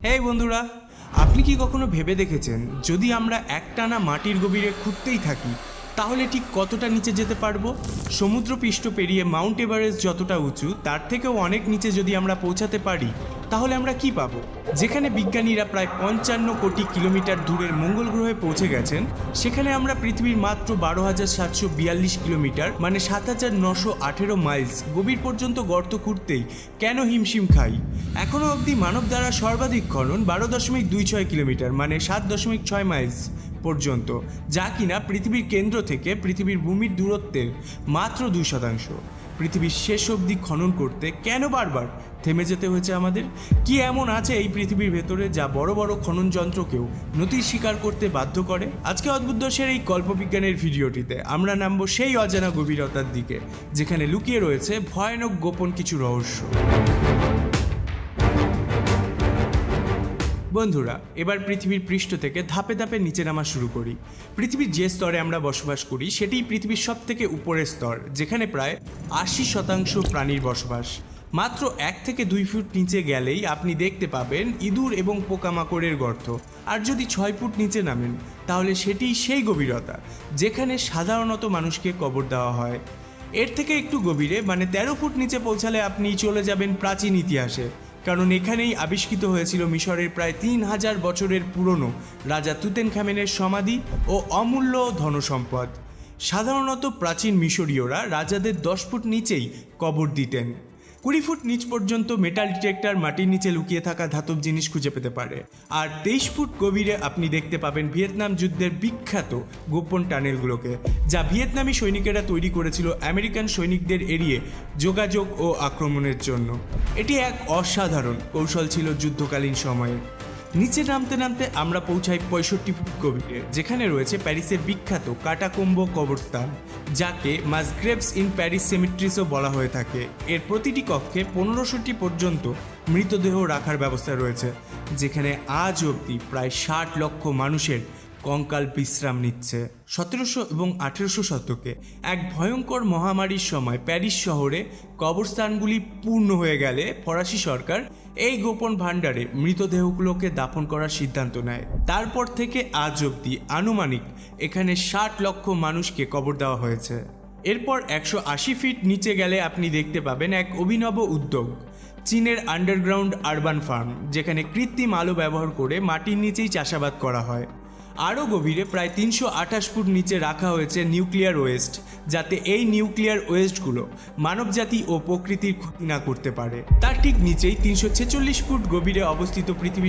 হেই বন্ধুরা, আপনি কি কখনো ভেবে দেখেছেন যদি আমরা একটানা মাটির গভীরে খুঁড়তেই থাকি তাহলে ঠিক কতটা নিচে যেতে পারবো? সমুদ্রপৃষ্ঠ পেরিয়ে মাউন্ট এভারেস্ট যতটা উঁচু তার থেকেও অনেক নিচে যদি আমরা পৌঁছাতে পারি তাহলে আমরা কি পাবো? যেখানে বিজ্ঞানীরা প্রায় 55 কোটি কিলোমিটার দূরের মঙ্গল গ্রহে পৌঁছে গেছেন, সেখানে আমরা পৃথিবীর মাত্র 12,742 কিলোমিটার মানে 7,918 মাইলস গভীর পর্যন্ত গর্ত খুঁড়তেই কেন হিমশিম খাই? এখনও অবধি মানব দ্বারা সর্বাধিক খনন 12.26 কিলোমিটার মানে 7.6 মাইলস পর্যন্ত, যা কিনা পৃথিবীর কেন্দ্র থেকে পৃথিবীর ভূমির দূরত্বের মাত্র 2%। পৃথিবীর শেষ অবধি খনন করতে কেন বারবার থেমে যেতে হয়েছে আমাদের? কি এমন আছে এই পৃথিবীর ভেতরে যা বড় বড় খনন যন্ত্রকেও নথি স্বীকার করতে বাধ্য করে? আজকে অদ্ভুত দর্শের এই কল্পবিজ্ঞানের ভিডিওটিতে আমরা নামবো সেই অজানা গভীরতার দিকে যেখানে লুকিয়ে রয়েছে ভয়ানক গোপন কিছু রহস্য। বন্ধুরা, এবার পৃথিবীর পৃষ্ঠ থেকে ধাপে ধাপে নিচে নামা শুরু করি। পৃথিবীর যে স্তরে আমরা বসবাস করি সেটিই পৃথিবীর সব থেকে উপরের স্তর, যেখানে প্রায় 80% প্রাণীর বসবাস। মাত্র 1 থেকে 2 ফুট নিচে গেলেই আপনি দেখতে পাবেন ইঁদুর এবং পোকামাকড়ের গর্ত। আর যদি 6 ফুট নিচে নামেন তাহলে সেটিই সেই গভীরতা যেখানে সাধারণত মানুষকে কবর দেওয়া হয়। এর থেকে একটু গভীরে মানে 13 ফুট নিচে পৌঁছালে আপনি চলে যাবেন প্রাচীন ইতিহাসে, কারণ এখানেই আবিষ্কৃত হয়েছিল মিশরের প্রায় 3000 বছরের পুরনো রাজা তুতেনখামেনের সমাধি ও অমূল্য ধনসম্পদ। সাধারণত প্রাচীন মিশরীয়রা রাজাদের 10 ফুট নিচেই কবর দিতেন। 20 ফুট নিচ পর্যন্ত মেটাল ডিটেক্টর মাটির নিচে লুকিয়ে থাকা ধাতব জিনিস খুঁজে পেতে পারে। আর 23 ফুট গভীরে আপনি দেখতে পাবেন ভিয়েতনাম যুদ্ধের বিখ্যাত গোপন টানেলগুলোকে, যা ভিয়েতনামি সৈনিকেরা তৈরি করেছিল আমেরিকান সৈনিকদের এড়িয়ে যোগাযোগ ও আক্রমণের জন্য। এটি এক অসাধারণ কৌশল ছিল যুদ্ধকালীন সময়ে। নিচে নামতে নামতে আমরা পৌঁছাই 65 ফুট গভীরে, যেখানে রয়েছে প্যারিসের বিখ্যাত কাটাকোম্বো কবরস্থান, যাকে মাসগ্রেভস ইন প্যারিস সেমিট্রিসও বলা হয়ে থাকে। এর প্রতিটি কক্ষে 1500টি পর্যন্ত মৃতদেহ রাখার ব্যবস্থা রয়েছে, যেখানে আজ অবধি প্রায় 60 লক্ষ মানুষের কঙ্কাল বিশ্রাম নিচ্ছে। 1700 এবং 1800 শতকে এক ভয়ঙ্কর মহামারীর সময় প্যারিস শহরে কবরস্থানগুলি পূর্ণ হয়ে গেলে ফরাসি সরকার এই গোপন ভাণ্ডারে মৃতদেহগুলোকে দাফন করার সিদ্ধান্ত নেয়। তারপর থেকে আজ অবধি আনুমানিক এখানে 60 লক্ষ মানুষকে কবর দেওয়া হয়েছে। এরপর 180 ফিট নিচে গেলে আপনি দেখতে পাবেন এক অভিনব উদ্যোগ, চীনের আন্ডারগ্রাউন্ড আরবান ফার্ম, যেখানে কৃত্রিম আলো ব্যবহার করে মাটির নিচেই চাষাবাদ করা হয়। আরও গভীরে প্রায় 328 ফুট নিচে রাখা হয়েছে নিউক্লিয়ার ওয়েস্ট, যাতে এই নিউক্লিয়ার ওয়েস্টগুলো মানবজাতি ও প্রকৃতির ক্ষতি না করতে পারে। তার ঠিক নিচেই 346 ফুট গভীরে অবস্থিত পৃথিবীর